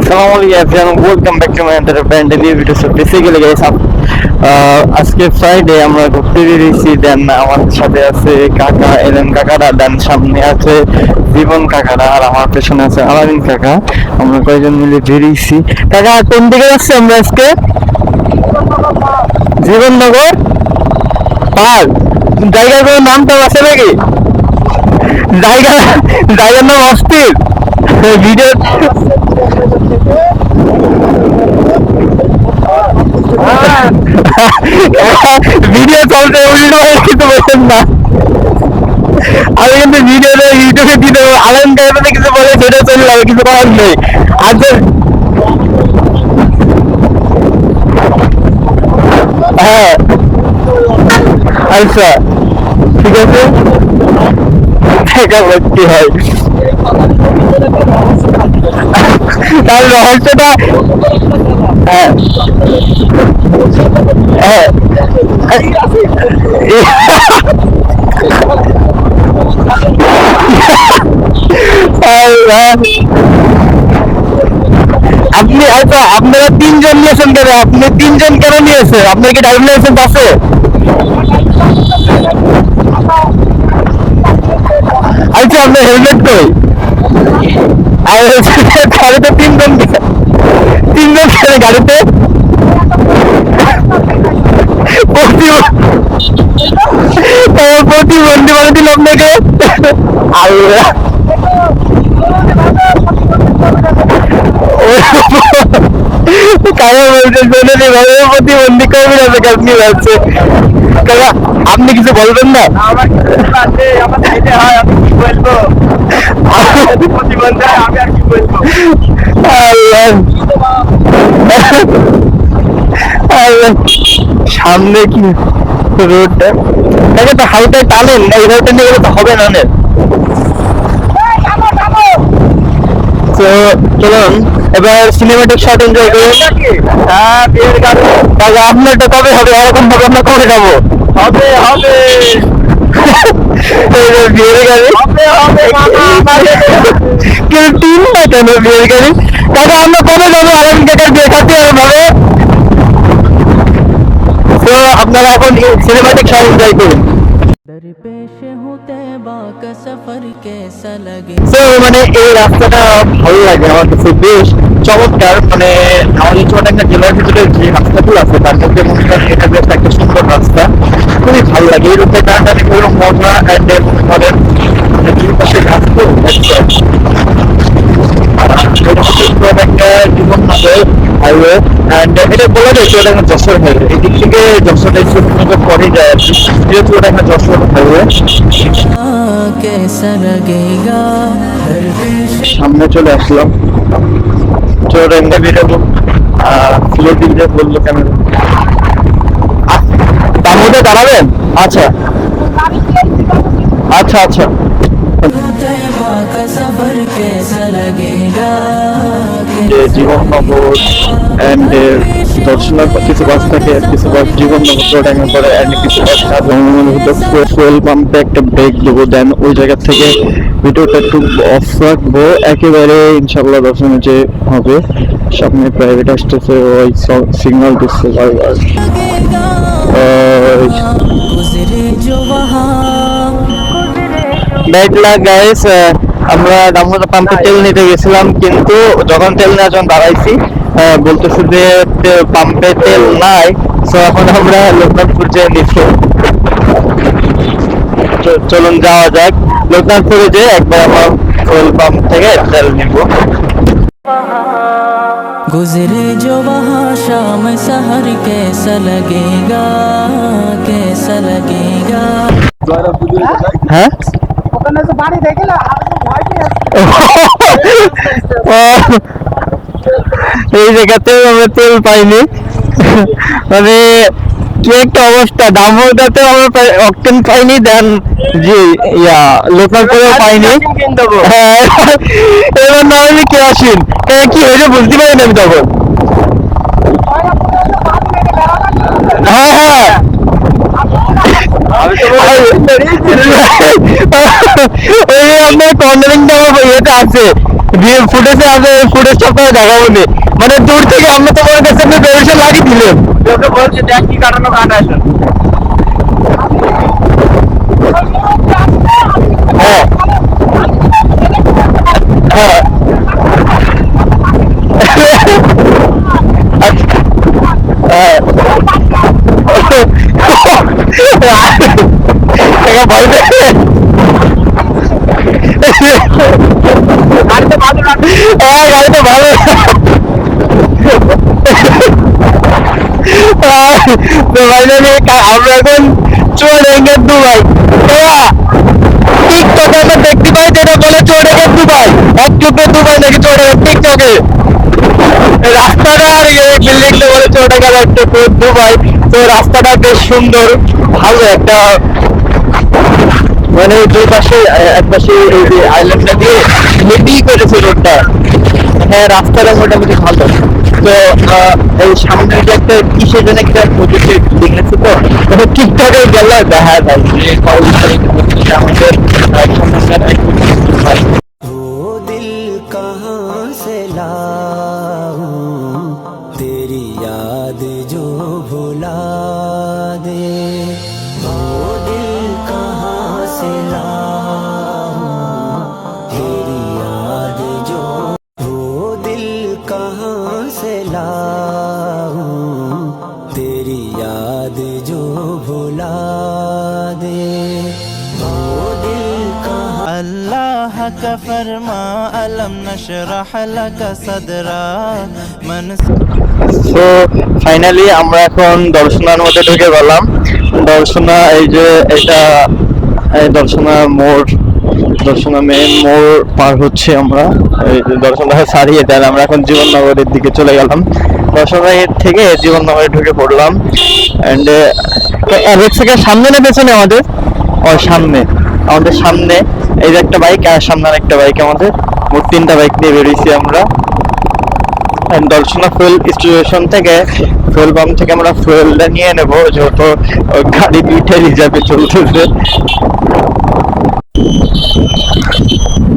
আসসালামু আলাইকুম everyone, welcome back to my another brand new video. So basically guys আজকে Friday আমরা ঘুরতে বেরিয়েছি। দেন আমাদের সাথে আছে কাকা এলেন কাকারা, দেন সামনে আছে জীবন কাকারা, আর আমার পেছনে আছে আলামিন কাকা। আমরা কয়েকজন মিলে বেরিয়েছি। কাকা কোন দিকে যাচ্ছি আমরা আজকে? জীবননগর পার্ক। জায়গার কোনো নামটা আছে নাকি? জায়গার নাম অস্থির। ভিডিও ভিডিও চলতে উল্টো কিন্তু বলছেন না। আমি কিন্তু ভিডিওতে ইউটিউবে দিয়ে দেবো। আলম কাকাতে কিছু বলে সেটা চলে যাবে, কিছু করার নেই। আচ্ছা হ্যাঁ আচ্ছা ঠিক আছে, দেখা যাক কি হয়। তার রহস্যটা হ্যাঁ হ্যাঁ আপনি আচ্ছা আপনারা তিনজন নিয়েছেন কেন? আপনি তিনজন কেন নিয়েছেন? আপনার কি ড্রাইভিং লাইসেন্স আছে? আচ্ছা আপনার হেলমেট কই? আর গাড়িতে তিনজন গাড়িতে প্রতিবন্ধী মানে দিল আপনাকে। আল্লাহ কারো বলছে প্রতিবন্ধী কর্মী আছে আপনি যাচ্ছে। আপনি কিছু বলবেন না? সামনে কি রোডটা দেখে তো হালকা টানেন, এই রোডটা নিয়ে গেলে তো হবে না। তো চলুন এবার সিনেমাটিক শট এনজয় করুন। হ্যাঁ বিয়ের গাড়ি দাদা আপনারটা কবে হবে? এরকম ভাবে আমরা কবে যাবো? হবে বিয়ের গাড়ি কিন্তু তিনটা কেন বিয়ের গাড়ি? দাদা আমরা কবে যাবো আলম কাকার বিয়ে খাতে আর ভাবে? তো আপনারা এখন সিনেমাটিক শট এনজয় করুন। মানে এই রাস্তাটা ভালো লাগে আমার কাছে, বেশ চমৎকার। মানে আমাদের চুয়াডাঙ্গা জেলার ভিতরে যে রাস্তাগুলো আছে তার মধ্যে মনে করেন এটা বেশ একটা সুন্দর রাস্তা, খুবই ভালো লাগে। এই রূপে টানাটানি কোনো মজা অ্যান্ড মনে করেন দুই পাশে গাছ তো চুয়াডাঙ্গা জীবননগর হাইওয়ে অ্যান্ড এটা বলা যায় চুয়াডাঙ্গা যশোর হাইওয়ে। এই দিক থেকে যশোরে সুন্দর পরে যায় আর কি, চুয়াডাঙ্গা যশোর হাইওয়ে। সামনে চলে আসলাম চুয়াডাঙ্গা বেরোবো। ফ্লোর দিকে বললো ক্যামেরা তার মধ্যে দাঁড়াবেন। আচ্ছা আচ্ছা আচ্ছা জীবননগর অ্যান্ড দর্শনার কিছু বাস থাকে, কিছু বাস জীবননগর চুয়াডাঙ্গা করে অ্যান্ড কিছু বাস ফুয়েল পাম্পে একটা ব্রেক দেবো। দেন ওই জায়গা থেকে ভিডিওটা একটু অফ রাখবো একেবারে। ইনশাল্লাহ দর্শনে যে হবে সামনে প্রাইভেট আসতেছে, ওই সিগন্যাল দিচ্ছে বারবার। ব্যাড লাক গাইস, আমরা দামোদর পাম্পে তেল নিতে গেছিলাম, কিন্তু যখন তেল নেওয়ার জন্য দাঁড়াইছি বলতেছে যে পাম্পে তেল নাই। তো এখন আমরা লোকনাথপুর যেয়ে নিচ্ছি। চলুন যাওয়া যাক লোকনাথপুরে, যে একবার আমার ফুয়েল পাম্প থেকে তেল নিব। गुजरे जो वहाँ शाम सहर कैसा लगेगा হ্যাঁ ওখানে তো বাড়ি দেখে না এই জায়গাতেও আমরা তেল পাইনি। মানে কি একটা অবস্থা, দামোদরতে আমরা অকটেন পাইনি, দেন জি লোকালপুরেও পাইনি। হ্যাঁ এবার না হলে কেরোসিন কি হয়েছে বুঝতে পারিনি আমি তখন। হ্যাঁ হ্যাঁ ওই আপনার কর্নারিংটা আমার ইয়েতে আছে, ফুটেজে আছে, ফুটেজটা আপনারা দেখাবো নি। মানে দূর থেকে আমরা তো মনে করছি আপনি বেরোসে লাগিয়ে দিলেন। ওকে বলছে দেখ কি কাটানো কাটা আছে। হ্যাঁ হ্যাঁ ভয় পেয়ে গাড়িতে ভালো গাড়িতে ভালো তো ফাইনালি আমরা এখন চুয়াডাঙ্গার দুবাই। টিকটকে আমরা দেখতে পাই যেটা বলে চুয়াডাঙ্গার দুবাই, এক চুপে দুবাই নাকি চুয়াডাঙ্গার টিকটকে রাস্তাটা আর বিল্ডিংটা বলে চুয়াডাঙ্গার একটা দুবাই। তো রাস্তাটা বেশ সুন্দর, ভালো একটা, মানে দুই পাশে এক পাশে এই যে আইল্যান্ডটা দিয়ে মিডি করেছে রোডটা। হ্যাঁ রাস্তাটা মোটামুটি ভালো। তো এই সামনে যে একটা কিসের জন্য একটা প্রজেক্ট বিল্ডিং আছে, তো ঠিকঠাকই গেলে দেখা যায় যে আমাদের दिल कहाँ से लाऊं तेरी याद जो भुला दे, वो दिल कहाँ से लाऊं तेरी याद जो, वो दिल कहाँ से लाऊं तेरी याद जो भुला दे, वो दिल कहाँ। अल्लाह का फरमा अलम नशरह लका सदरा मन। তো ফাইনালি আমরা এখন দর্শনার মধ্যে ঢুকে গেলাম। দর্শনা এই যে এটা দর্শনা মোড়, দর্শনা মেন মোড় পার হচ্ছে আমরা। এই যে দর্শনা ছাড়িয়ে দেন আমরা এখন জীবননগরের দিকে চলে গেলাম। দর্শনা থেকে জীবননগরে ঢুকে পড়লাম। এন্ড অ্যালেক্সাকে সামনে না পেছনে আমাদের? ও সামনে, আমাদের সামনে এই যে একটা বাইক আর সামনে একটা বাইক, আমাদের মোট 3টা বাইক নিয়ে বেরিয়েছি আমরা। দর্শনা ফুয়েল স্টেশন থেকে, ফুয়েল পাম্প থেকে আমরা ফুয়েলটা নিয়ে নেবো, যেহেতু গাড়ি 2টা রিজার্ভে চলতেছে।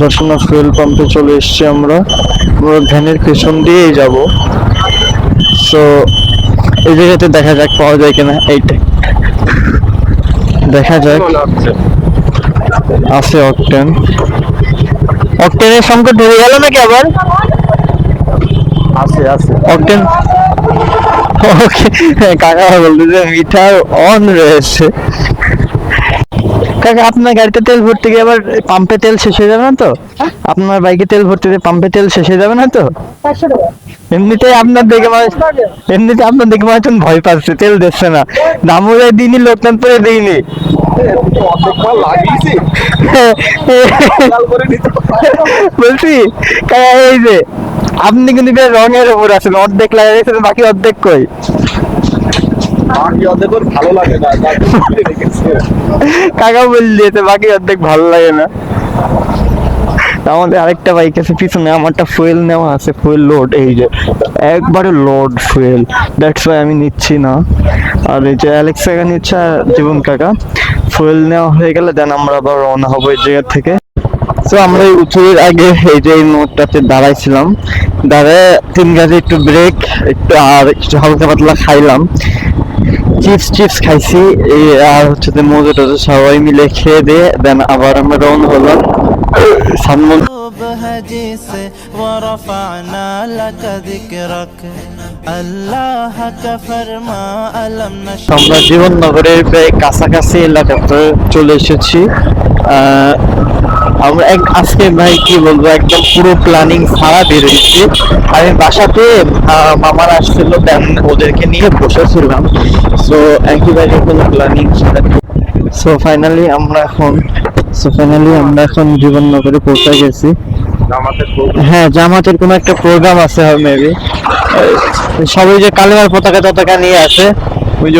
দর্শনা ফুয়েল পাম্পে চলে এসেছি আমরা, ভ্যানের পেছন দিয়েই যাব। সো এই জায়গাতে দেখা যাক পাওয়া যায় কিনা, এইটা দেখা যাক। আছে অকটেন, অকটেনের সংকট ধরে গেল নাকি আবার? আছে আছে অকটেন। ওকে কাকা বলতেছে মিটার অন রয়েছে। কাকা আপনার গাড়িতে তেল ভরতে গিয়ে আবার পাম্পে তেল শেষ হয়ে যাবে না তো? আপনার বাইকে তেল ভরতে গিয়ে পাম্পে তেল শেষ হয়ে যাবে না তো? এমনিতেই আপনার দেখে মানুষ, এমনিতে আপনার দেখে মানুষ ভয় পাচ্ছে, তেল দিচ্ছে না। দামোদর দিনই লোকনাথপুরে দিইনি। বলছি কাকা এই যে আপনি কিন্তু রঙের উপর আছেন, অর্ধেক লাগাইছেন বাকি অর্ধেক কই? ভালো লাগে না কাকা বল দিয়েছে বাকি অর্ধেক ভালো লাগে না। আমাদের আরেকটা বাইক আছে পিছনে, আমারটা ফুয়েল নেওয়া আছে, ফুয়েল লোড, এই যে একবারে লোড ফুয়েল, দ্যাটস ওয়াই আমি নিচ্ছি না। আর এই যে অ্যালেক্স কাকা নিচ্ছে আর জীবন কাকা। ফুয়েল নেওয়া হয়ে গেলে দেন আমরা আবার রওনা হবো এই জায়গা থেকে। তো আমরা এই উঠের আগে এই যে এই মোড়টাতে দাঁড়াইছিলাম, দাঁড়ায় 3 গাড়ি একটু ব্রেক একটু আর একটু হালকা পাতলা খাইলাম, চিপস খাইছি এই, আর হচ্ছে যে মজা টজা সবাই মিলে খেয়ে দিয়ে দেন আবার আমরা রওনা হলাম সানমন। আমরা জীবননগরের প্রায় কাছাকাছি এলাকাতে চলে এসেছি। আমরা আজকে ভাই কি বলবো, একদম পুরো প্ল্যানিং ছাড়া বেরোয়েছি। আমি বাসাতে মামার আসছিল, দেন ওদেরকে নিয়ে বসেছিলাম। সো একেবারে কোনো প্ল্যানিং ছাড়া। সো ফাইনালি আমরা এখন জীবননগরে পৌঁছে গেছি। হ্যাঁ জামাতের কোনো একটা প্রোগ্রাম আছে মেবি, সবাই যে কালেমার পতাকা নিয়ে আসে, ওই যে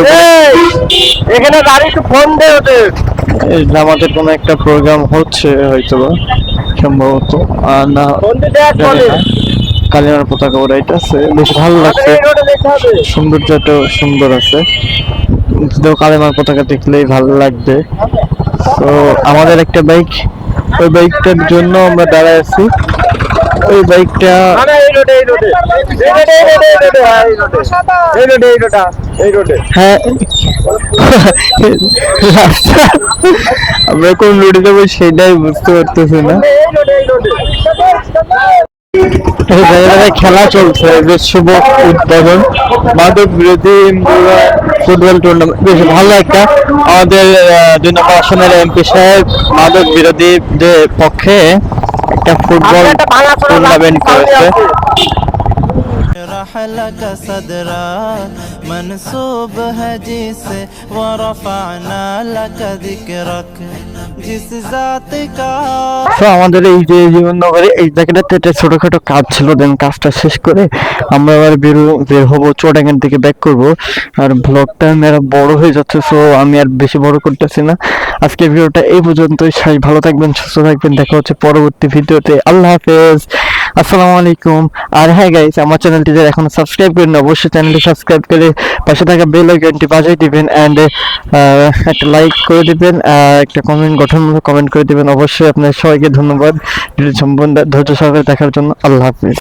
এখানে গাড়ি একটু ফোন দে ওদের। জামাতের কোনো একটা প্রোগ্রাম হচ্ছে হয়তো বা, সম্ভবত। আর না কালেমার পতাকা ওরাইতেছে, বেশ ভালো লাগছে, সৌন্দর্যটা সুন্দর আছে। তো কালেমার পতাকা দেখলেই ভালো লাগবে। তো আমাদের একটা বাইক, ওই বাইকটার জন্য আমরা দাঁড়ায় আছি। ওই বাইকটা হ্যাঁ রাস্তা আমরা কোন রোডে যাবো সেটাই বুঝতে পারতেছি না। এই জায়গায় খেলা চলছে, বেশ শুভ উদ্বোধন মাদক বিরোধী ফুটবল টুর্নামেন্ট, বেশ ভালো একটা। আমাদের 2 নম্বর আসনের এমপি সাহেব মাদক বিরোধীদের পক্ষে একটা ফুটবল টুর্নামেন্ট করেছে। شرح لك صدرك منسوب है जिसे ورفعنا لك ذكرك जिस ذات का তো আমাদের এই যে জীবননগরে এই জায়গাটাতে একটা ছোটখাটো কাজ ছিল, দেন কাজটা শেষ করে আমরা আবার বের হবো, চুয়াডাঙ্গার দিকে ব্যাক করব। আর ব্লগটা মেরা বড় হয়ে যাচ্ছে, সো আমি আর বেশি বড় করতেছি না। আজকে ভিডিওটা এই পর্যন্তই। সবাই ভালো থাকবেন, সুস্থ থাকবেন, দেখা হচ্ছে পরবর্তী ভিডিওতে। আল্লাহ হাফেজ, আসসালামু আলাইকুম। আর হ্যাঁ গাইস, আমার চ্যানেলটি যারা এখনো সাবস্ক্রাইব করেন অবশ্যই চ্যানেলটি সাবস্ক্রাইব করে পাশে থাকা বেল আইকনটি বাজিয়ে দিবেন, অ্যান্ড একটা লাইক করে দিবেন, একটা কমেন্ট গঠনমূলক কমেন্ট করে দিবেন। অবশ্যই আপনাদের সবাইকে ধন্যবাদ ভিডিও সম্পূর্ণ ধৈর্য সহকারে দেখার জন্য। আল্লাহ হাফেজ।